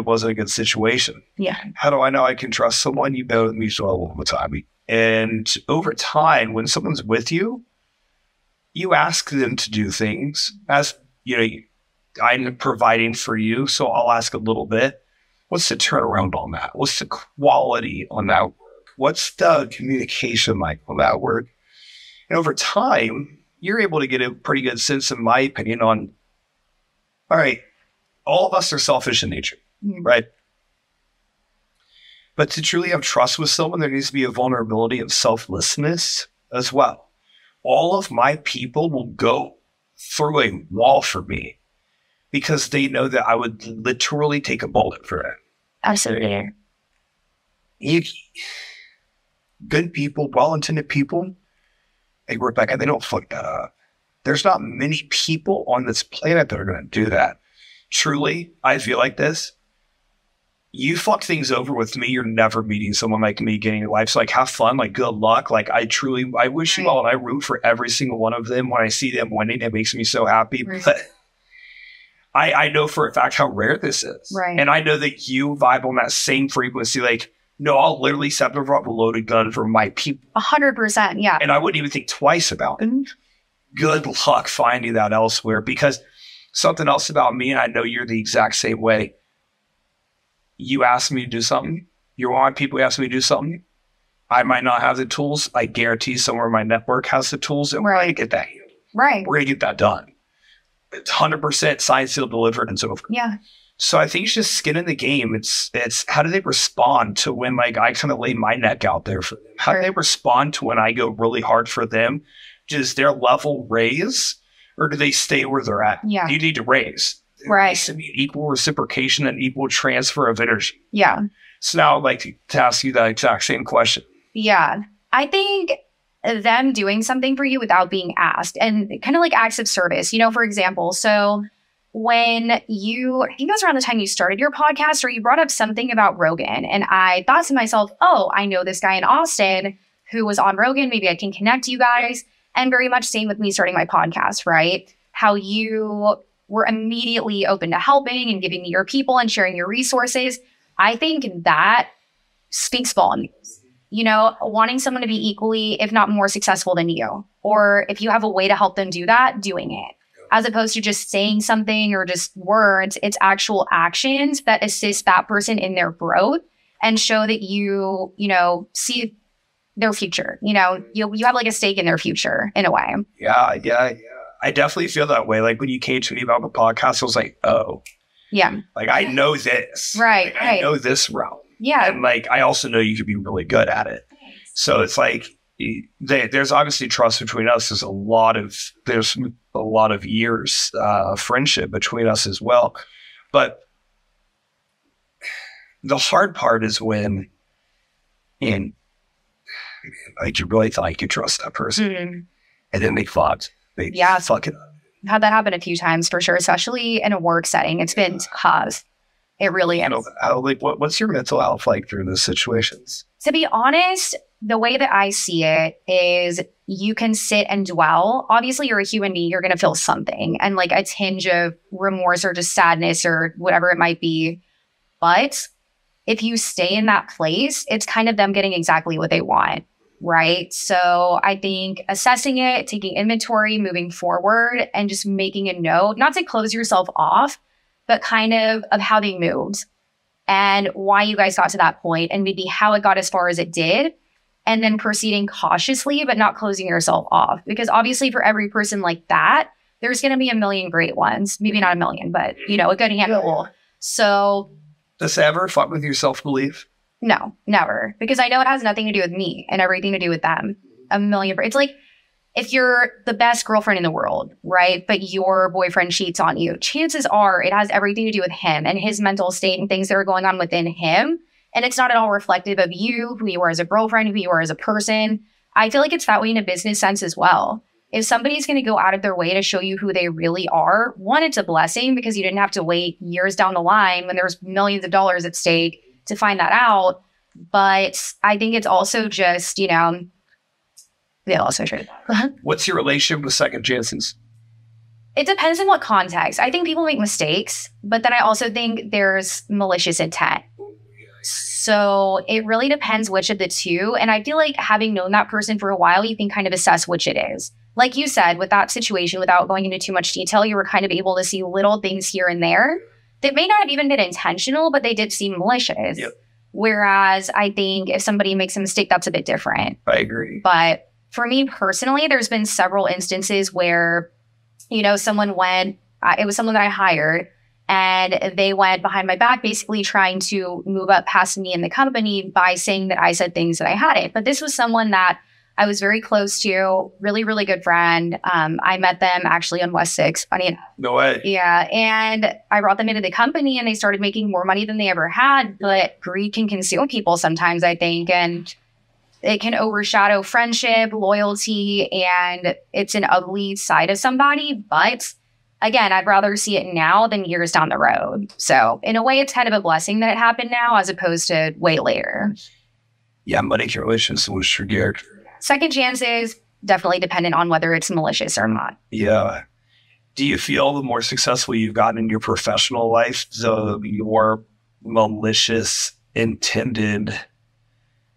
wasn't a good situation. Yeah. How do I know I can trust someone? You've been with me for a long time. And over time, when someone's with you, you ask them to do things. As I'm providing for you, so I'll ask a little bit. What's the turnaround on that? What's the quality on that work? What's the communication like on that work? And over time, you're able to get a pretty good sense, in my opinion, on, all right, all of us are selfish in nature, right? But to truly have trust with someone, there needs to be a vulnerability of selflessness as well. All of my people will go through a wall for me because they know that I would literally take a bullet for it. Absolutely. Good people, well-intended people, hey, Rebecca, they don't fuck that up. There's not many people on this planet that are going to do that. Truly, I feel like this. You fuck things over with me, you're never meeting someone like me again in your life. So, like, have fun, like, good luck. Like, I wish you all, and I root for every single one of them. When I see them winning, it makes me so happy. Right. But I know for a fact how rare this is. Right. And I know that you vibe on that same frequency. Like, no, I'll literally set up a loaded gun for my people. 100%, yeah. And I wouldn't even think twice about it. Good luck finding that elsewhere, because something else about me, and I know you're the exact same way, You ask me to do something. You want people to ask me to do something. I might not have the tools. I guarantee somewhere in my network has the tools, and we're going to get that handled. Right. We're going to get that done. It's 100% signed, sealed, delivered, and so forth. Yeah. So I think it's just skin in the game. It's how do they respond to when like I kind of lay my neck out there for them? How do they respond to when I go really hard for them? Does their level raise, or do they stay where they're at? Yeah. You need to raise. Right. There needs to be equal reciprocation and equal transfer of energy. Yeah. So now I'd like to ask you that exact same question. Yeah. I think them doing something for you without being asked, and kind of like acts of service, you know, for example, so when I think it was around the time you started your podcast, or you brought up something about Rogan, and I thought to myself, oh, I know this guy in Austin who was on Rogan. Maybe I can connect you guys. And very much same with me starting my podcast, right? How you were immediately open to helping and giving me your people and sharing your resources. I think that speaks volumes. You know, wanting someone to be equally, if not more successful than you, or if you have a way to help them do that, doing it. As opposed to just saying something or just words, it's actual actions that assist that person in their growth and show that you see their future. You know, you have like a stake in their future in a way. Yeah. I definitely feel that way. Like when you came to me about the podcast, I was like, oh. Yeah. Like I know this. Right. Like, I know this realm. Yeah. And like I also know you could be really good at it. So it's like there's obviously trust between us. There's a lot of years of friendship between us as well. But the hard part is when like you really thought you could trust that person, and then they fuck it up. I've had that happen a few times for sure, especially in a work setting. It's been tough. It really is. Like, what's your mental health like through those situations? To be honest, the way that I see it is you can sit and dwell. Obviously, you're a human being. You're going to feel something and like a tinge of remorse or just sadness or whatever it might be. But if you stay in that place, it's kind of them getting exactly what they want, right? So I think assessing it, taking inventory, moving forward, and just making a note, not to close yourself off, but kind of how they moved and why you guys got to that point and maybe how it got as far as it did. And then proceeding cautiously, but not closing yourself off. Because obviously for every person like that, there's going to be a million great ones. Maybe not a million, but, you know, a good handful. So. Does it ever fuck with your self-belief? No, never. Because I know it has nothing to do with me and everything to do with them. It's like if you're the best girlfriend in the world, right? But your boyfriend cheats on you. Chances are it has everything to do with him and his mental state and things that are going on within him. And it's not at all reflective of you, who you are as a girlfriend, who you are as a person. I feel like it's that way in a business sense as well. If somebody's going to go out of their way to show you who they really are, one, it's a blessing because you didn't have to wait years down the line when there's millions of dollars at stake to find that out. But I think it's also just, you know, they also true. What's your relationship with second chances? It depends on what context. I think people make mistakes, but then I also think there's malicious intent. So it really depends which of the two. And I feel like having known that person for a while, you can kind of assess which it is. Like you said, with that situation, without going into too much detail, you were kind of able to see little things here and there that may not have even been intentional, but they did seem malicious. Yep. Whereas I think if somebody makes a mistake, that's a bit different. I agree. But for me personally, there's been several instances where, you know, it was someone that I hired, and they went behind my back, basically trying to move up past me in the company by saying that I said things that I hadn't. But this was someone that I was very close to, really, really good friend. I met them actually on West 6. Funny enough. No way. Yeah. And I brought them into the company and they started making more money than they ever had. But greed can consume people sometimes, I think. And it can overshadow friendship, loyalty, and it's an ugly side of somebody. But again, I'd rather see it now than years down the road. So in a way, it's kind of a blessing that it happened now as opposed to way later. Yeah, money can really establish your character. Second chances, definitely dependent on whether it's malicious or not. Yeah. Do you feel the more successful you've gotten in your professional life, the more malicious, intended,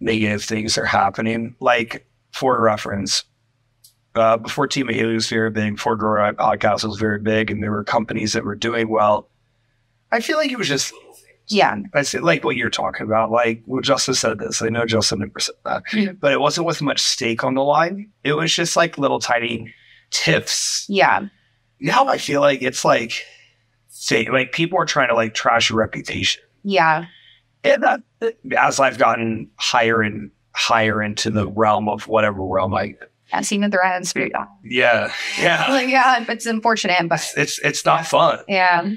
negative things are happening? Like, for reference, before Team Mihaly was very big, before Grow Right Podcast was very big, and there were companies that were doing well, I feel like it was just Yeah. I said, like what you're talking about. Like, well, Justin said this. I know Justin never said that. But it wasn't with much stake on the line. It was just like little tiny tiffs. Yeah. Now I feel like it's like, like people are trying to like trash your reputation. Yeah. And that, as I've gotten higher and higher into the realm of whatever realm I've seen the threads. Yeah. Like, yeah, it's unfortunate, but it's not fun. Yeah.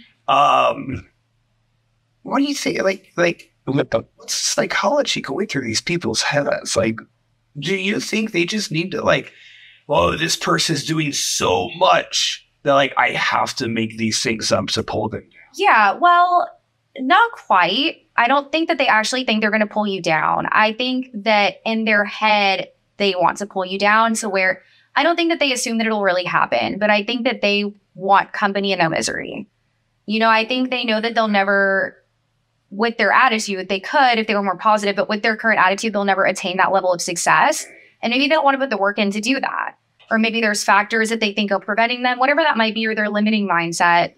What do you think? Like what's psychology going through these people's heads? Like, do you think they just need to like, well, this person's doing so much that like I have to make these things up to pull them down? Yeah, well, not quite. I don't think that they actually think they're going to pull you down. I think that in their head, they want to pull you down. So where I don't think that they assume that it'll really happen, but I think that they want company and no misery. You know, I think they know that they'll never, with their attitude, they could if they were more positive, but with their current attitude, they'll never attain that level of success. And maybe they don't want to put the work in to do that. Or maybe there's factors that they think are preventing them, whatever that might be, or their limiting mindset.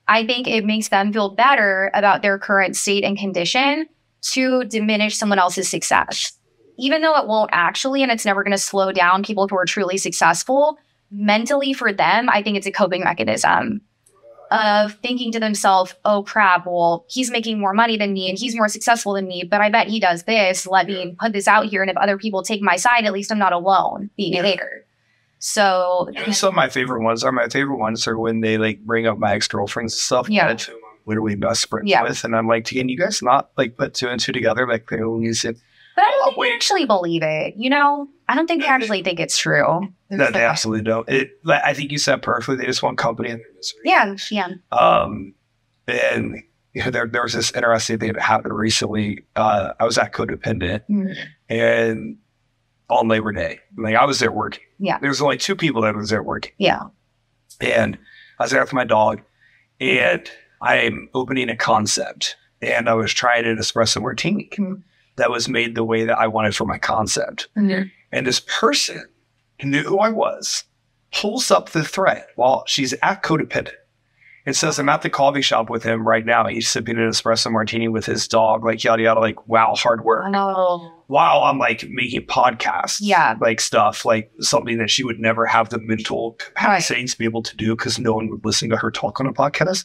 I think it makes them feel better about their current state and condition to diminish someone else's success. Even though it won't actually, and it's never going to slow down people who are truly successful, mentally for them, I think it's a coping mechanism of thinking to themselves, oh crap, well, he's making more money than me and he's more successful than me, but I bet he does this. Let me put this out here. And if other people take my side, at least I'm not alone being a hater. So some of my favorite ones are when they like bring up my ex-girlfriends and stuff. Yeah. That I'm literally best friends with. And I'm like, can you guys not like put two and two together? Like they only said, but I don't think they actually believe it. You know, I don't think they actually think it's true. No, they absolutely don't. I think you said perfectly. They just want company in their misery. Yeah. And you know, there was this interesting thing that happened recently. I was at Codependent, and on Labor Day, like I was there working. Yeah. There was only two people that was there working. Yeah. And I was there with my dog, and I'm opening a concept, and I was trying an espresso martini that was made the way that I wanted for my concept. And this person knew who I was, pulls up the thread while she's at Codependent and says, I'm at the coffee shop with him right now. He's sipping an espresso martini with his dog, like yada, yada, like, wow, hard work. While I'm like making podcasts, like stuff, like something that she would never have the mental capacity to be able to do because no one would listen to her talk on a podcast.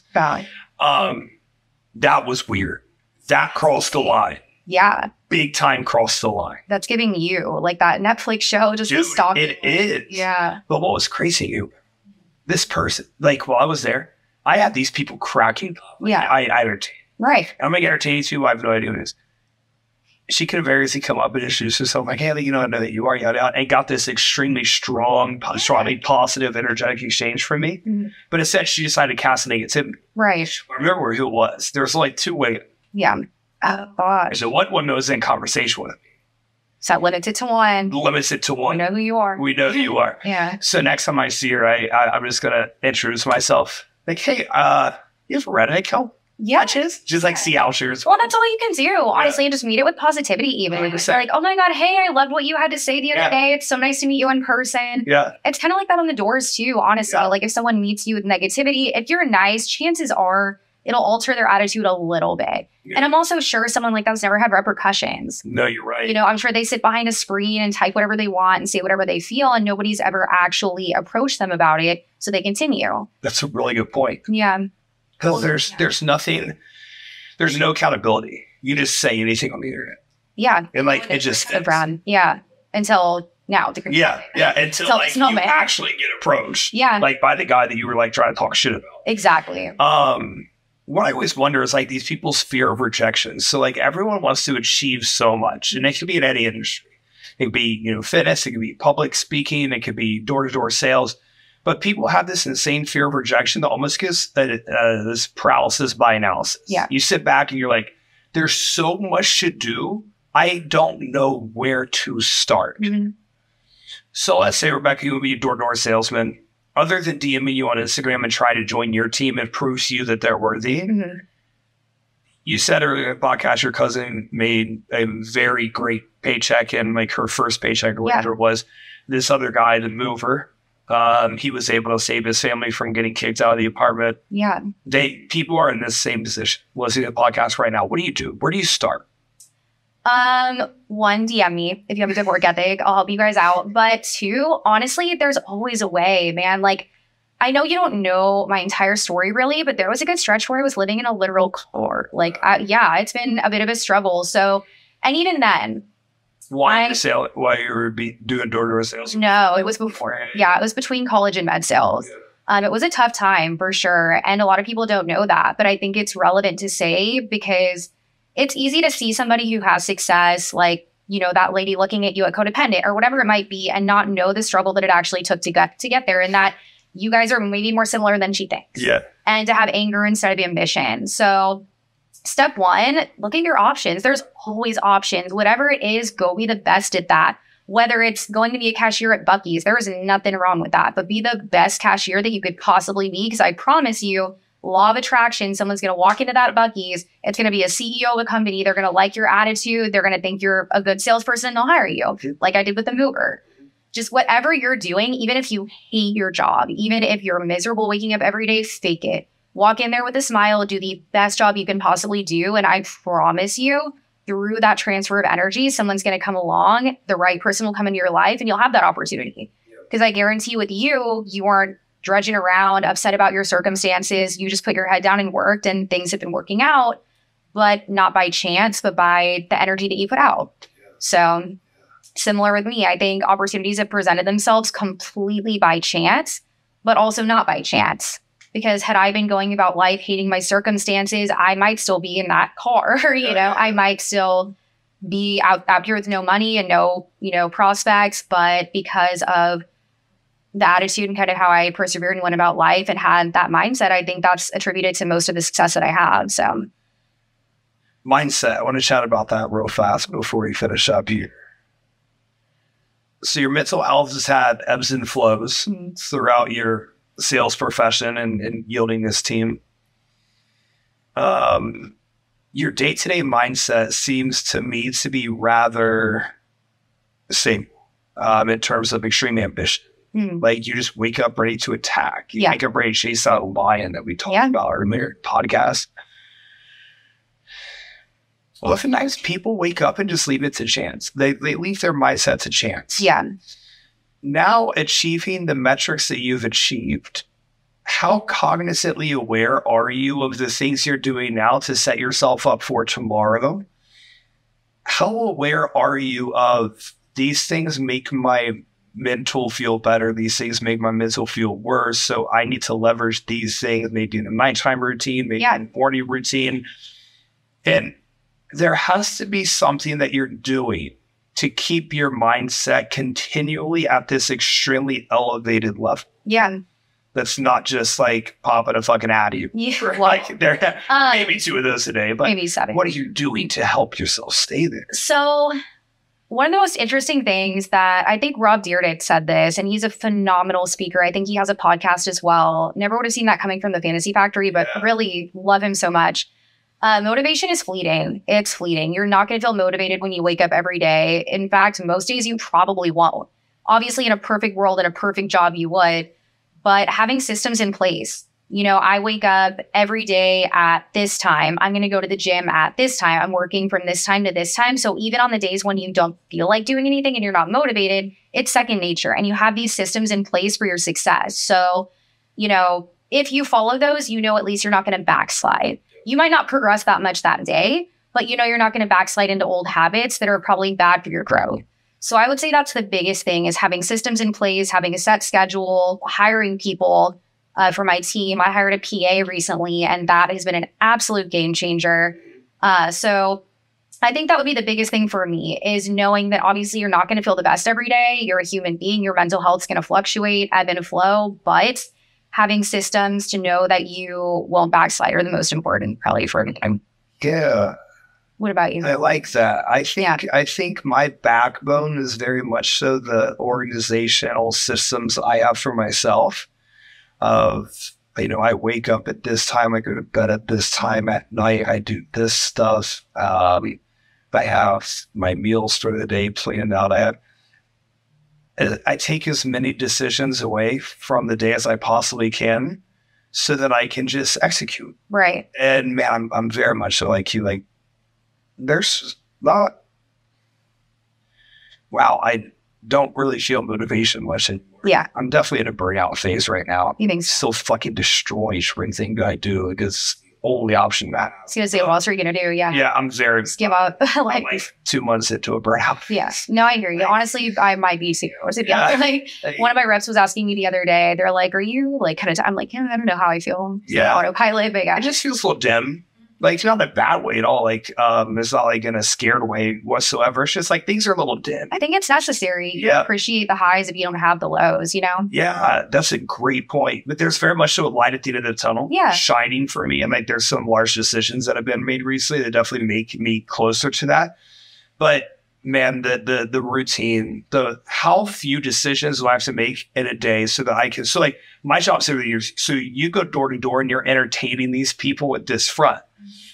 That was weird. That crossed the line. Yeah. Big time crossed the line. That's giving you like that Netflix show, just the stock. It is. Yeah. But what was crazy, this person, like while I was there, I had these people cracking up. Like, I entertained. Right. I'm like entertaining too. I have no idea what it is. She could have very easily come up and introduced herself like, hey, you know, I know that you are, yada, yada, and got this extremely strongly positive, energetic exchange from me. But instead, she decided to cast negativity. Right. I remember who it was. There was like two ways. Yeah. Oh, gosh. So one was in conversation with me. So limits it to one. Limits it to one. We know who you are. We know who you are. Yeah. So next time I see her, I'm just going to introduce myself. Like, hey, you have a redhead kill? Yeah. Just like see how she responds. Well, that's all you can do. Honestly, just meet it with positivity even. Just like, oh my God, hey, I loved what you had to say the other day. It's so nice to meet you in person. Yeah. It's kind of like that on the doors too, honestly. Like if someone meets you with negativity, if you're nice, chances are it'll alter their attitude a little bit. And I'm also sure someone like that's never had repercussions. No, you're right. You know, I'm sure they sit behind a screen and type whatever they want and say whatever they feel, and nobody's ever actually approached them about it, so they continue. That's a really good point. Yeah. Because there's nothing, there's no accountability. You just say anything on the internet. Yeah. And like it just is. Brand. Yeah. Until now. Yeah. Until like you actually get approached. Yeah. Like by the guy that you were like trying to talk shit about. Exactly. What I always wonder is like these people's fear of rejection. So like everyone wants to achieve so much, and it could be in any industry. It could be, you know, fitness, it could be public speaking, it could be door-to-door sales. But people have this insane fear of rejection that almost gives this paralysis by analysis. Yeah. You sit back and you're like, there's so much to do. I don't know where to start. So let's say, Rebecca, you would be a door-to-door salesman. Other than DMing you on Instagram and try to join your team and prove to you that they're worthy. You said earlier in the podcast your cousin made a very great paycheck, and like her first paycheck or whatever it was, this other guy, the mover, He was able to save his family from getting kicked out of the apartment. Yeah. People are in the same position listening to the podcast right now. What do you do? Where do you start? One, DM me if you have a good work ethic. I'll help you guys out. But two, honestly, there's always a way, man. Like, I know you don't know my entire story really, but there was a good stretch where I was living in a literal car. Like, yeah, it's been a bit of a struggle. So, and even then, Why you were doing door-to-door sales? No, it was before. Yeah, it was between college and med sales. It was a tough time for sure. And a lot of people don't know that, but I think it's relevant to say because it's easy to see somebody who has success, like, you know, that lady looking at you at Codependent or whatever it might be, and not know the struggle that it actually took to get there, and that you guys are maybe more similar than she thinks. Yeah. And to have anger instead of ambition. So step one, look at your options. There's always options. Whatever it is, go be the best at that. Whether it's going to be a cashier at Buc-ee's, there is nothing wrong with that. But be the best cashier that you could possibly be, because I promise you, law of attraction, someone's going to walk into that Buc-ee's. It's going to be a CEO of a company. They're going to like your attitude. They're going to think you're a good salesperson and they'll hire you, like I did with the mover. Just whatever you're doing, even if you hate your job, even if you're miserable waking up every day, fake it. Walk in there with a smile, do the best job you can possibly do. And I promise you, through that transfer of energy, someone's going to come along, the right person will come into your life, and you'll have that opportunity. Because I guarantee with you, you aren't drudging around, upset about your circumstances. You just put your head down and worked, and things have been working out, but not by chance, but by the energy that you put out. So similar with me, I think opportunities have presented themselves completely by chance, but also not by chance. Because had I been going about life hating my circumstances, I might still be in that car, you know, I might still be out here with no money and no, you know, prospects. But because of the attitude and kind of how I persevered and went about life and had that mindset, I think that's attributed to most of the success that I have. So mindset, I want to chat about that real fast before we finish up here. So your mental health has had ebbs and flows throughout your sales profession and yielding this team. Your day-to-day mindset seems to me to be rather same in terms of extreme ambition. Like you just wake up ready to attack. You wake up ready to chase that lion that we talked about earlier in the podcast. Oftentimes people wake up and just leave it to chance. They leave their mindset to chance. Yeah. Now achieving the metrics that you've achieved, how cognizantly aware are you of the things you're doing now to set yourself up for tomorrow? How aware are you of these things make my mental feel better, these things make my mental feel worse, so I need to leverage these things, maybe in a nighttime routine, maybe in a morning routine. And there has to be something that you're doing to keep your mindset continually at this extremely elevated level. Yeah. That's not just like popping a fucking ad at you. Yeah. Like there maybe 2 of those a day, but maybe 7. What are you doing to help yourself stay there? So one of the most interesting things that I think Rob Dyrdek said this, and he's a phenomenal speaker. I think he has a podcast as well. Never would have seen that coming from the Fantasy Factory, but really love him so much. Motivation is fleeting. It's fleeting. You're not going to feel motivated when you wake up every day. In fact, most days you probably won't. Obviously, in a perfect world, in a perfect job, you would. But having systems in place, you know, I wake up every day at this time. I'm going to go to the gym at this time. I'm working from this time to this time. So even on the days when you don't feel like doing anything and you're not motivated, it's second nature. And you have these systems in place for your success. So, you know, if you follow those, you know, at least you're not going to backslide. You might not progress that much that day, but you know, you're not going to backslide into old habits that are probably bad for your growth. So I would say that's the biggest thing, is having systems in place, having a set schedule, hiring people for my team. I hired a PA recently, and that has been an absolute game changer. So I think that would be the biggest thing for me, is knowing that obviously you're not going to feel the best every day. You're a human being. Your mental health is going to fluctuate, ebb and flow, but having systems to know that you won't backslide are the most important, probably, for a time. Yeah. What about you? I like that. I think my backbone is very much so the organizational systems I have for myself. Of, you know, I wake up at this time, I go to bed at this time, at night I do this stuff. I have my meals for the day planned out. I take as many decisions away from the day as I possibly can so that I can just execute. Right. And man, I'm very much so like you. Like, there's not, wow, I don't really feel motivation much anymore. Yeah. I'm definitely in a burnout phase right now. You think so? Still fucking destroys everything that I do because only option that. I was gonna say, what else are you gonna do? Yeah. Yeah, I'm very. Just give up. Like 2 months into a burnout. Yes. No, I hear you. Honestly, I might be too. Like, one of my reps was asking me the other day. They're like, "Are you like kind of?" I'm like, I don't know how I feel. Yeah. Autopilot, but yeah. It just feels a little dim. Like, it's not in a bad way at all. Like, it's not like in a scared way whatsoever. It's just like things are a little dim. I think it's necessary. You appreciate the highs if you don't have the lows, you know? Yeah, that's a great point. But there's very much so a light at the end of the tunnel shining for me. And like, there's some large decisions that have been made recently that definitely make me closer to that. But man, the routine, how few decisions do I have to make in a day so that I can, so like my job's over the years. So you go door to door and you're entertaining these people with this front.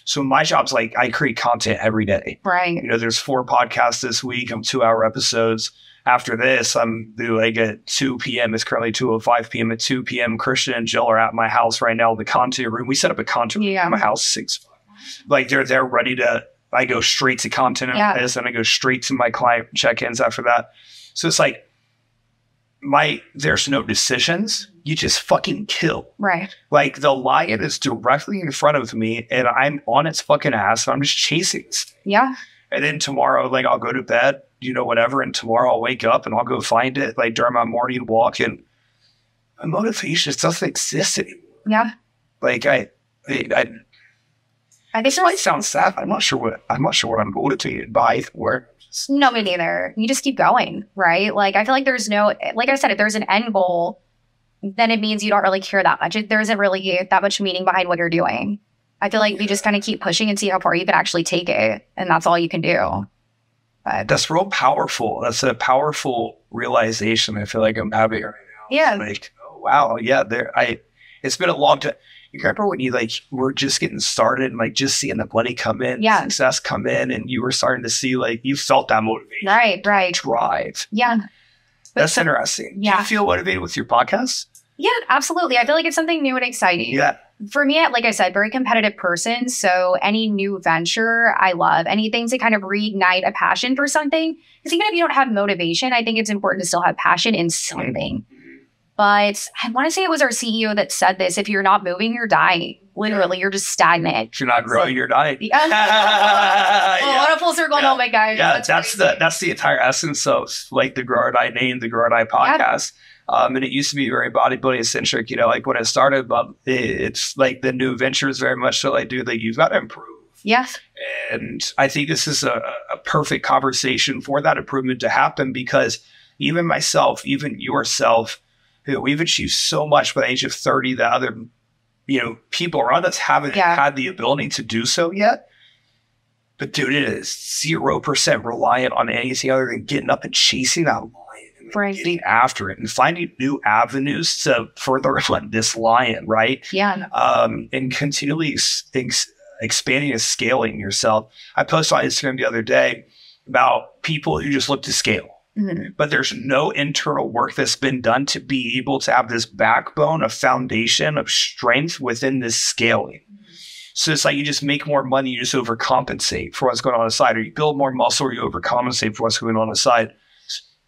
So my job's like, I create content every day. Right. You know, there's 4 podcasts this week. I'm 2-hour episodes. After this, I'm due like at 2 p.m. It's currently 2:05 p.m. At 2 p.m., Christian and Jill are at my house right now, the content room. We set up a content room at my house 6. Like they're ready to, I go straight to content after this, and I go straight to my client check-ins after that. So it's like, there's no decisions. You just fucking kill. Right. Like the lion is directly in front of me and I'm on its fucking ass. And I'm just chasing it. Yeah. And then tomorrow, like I'll go to bed, you know, whatever. And tomorrow I'll wake up and I'll go find it like during my morning walk. And my motivation just doesn't exist anymore. Yeah. Like I think this might sound sad. I'm not sure what I'm motivated by. No, me neither. You just keep going, right? Like I feel like there's no, like I said, if there's an end goal, then it means you don't really care that much. There isn't really that much meaning behind what you're doing. I feel like you just kind of keep pushing and see how far you can actually take it. And that's all you can do. But that's real powerful. That's a powerful realization I feel like I'm having right now. Yeah. Like, oh, wow. Yeah. It's been a long time. You remember when you like were just getting started and like just seeing the money come in, success come in, and you were starting to see like you felt that motivation. Right. Drive. Yeah. That's interesting. Yeah. Do you feel motivated with your podcast? Yeah, absolutely. I feel like it's something new and exciting. Yeah. For me, like I said, very competitive person. So any new venture, I love. Anything to kind of reignite a passion for something. Because even if you don't have motivation, I think it's important to still have passion in something. But I want to say it was our CEO that said this. If you're not moving, you're dying. Literally, you're just stagnant. If you're not growing, you're dying. What a full circle moment, guys. Yeah, that's the entire essence of like the Grow or Die name, the Grow or Die podcast. And it used to be very bodybuilding centric, you know, like when it started, but it's like the new ventures very much so like, dude, like you've got to improve. Yes. And I think this is a perfect conversation for that improvement to happen because even myself, even yourself, we've achieved so much by the age of 30 that other, you know, people around us haven't had the ability to do so yet. But dude, it is 0% reliant on anything other than getting up and chasing that lion and getting after it and finding new avenues to further this lion, right? Yeah. And continually expanding and scaling yourself. I posted on Instagram the other day about people who just look to scale. Mm-hmm. But there's no internal work that's been done to be able to have this backbone, a foundation of strength within this scaling. So it's like you just make more money, you just overcompensate for what's going on the side, or you build more muscle, or you overcompensate for what's going on the side.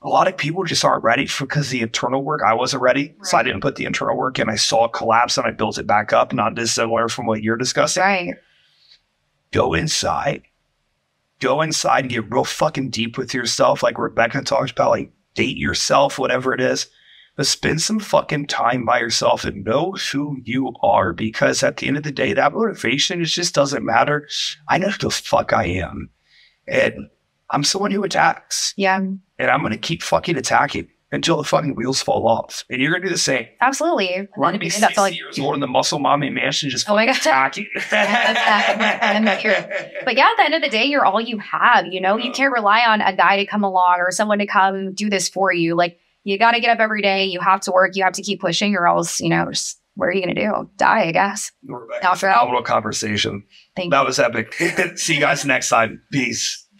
A lot of people just aren't ready because the internal work. I wasn't ready, so I didn't put the internal work in. I saw it collapse and I built it back up, not dissimilar from what you're discussing. Right. Go inside. Go inside and get real fucking deep with yourself. Like Rebecca talks about, like date yourself, whatever it is. But spend some fucking time by yourself and know who you are. Because at the end of the day, that motivation, it just doesn't matter. I know who the fuck I am. And I'm someone who attacks. Yeah. And I'm going to keep fucking attacking until the fucking wheels fall off. And you're going to do the same. Absolutely. We're going to be 60 years old in the muscle mommy mansion just attacking. That's true. But yeah, at the end of the day, you're all you have. You know, you can't rely on a guy to come along or someone to come do this for you. Like, you got to get up every day. You have to work. You have to keep pushing or else, you know, just, what are you going to do? Die, I guess. Phenomenal conversation. Thank you. That was epic. See you guys next time. Peace.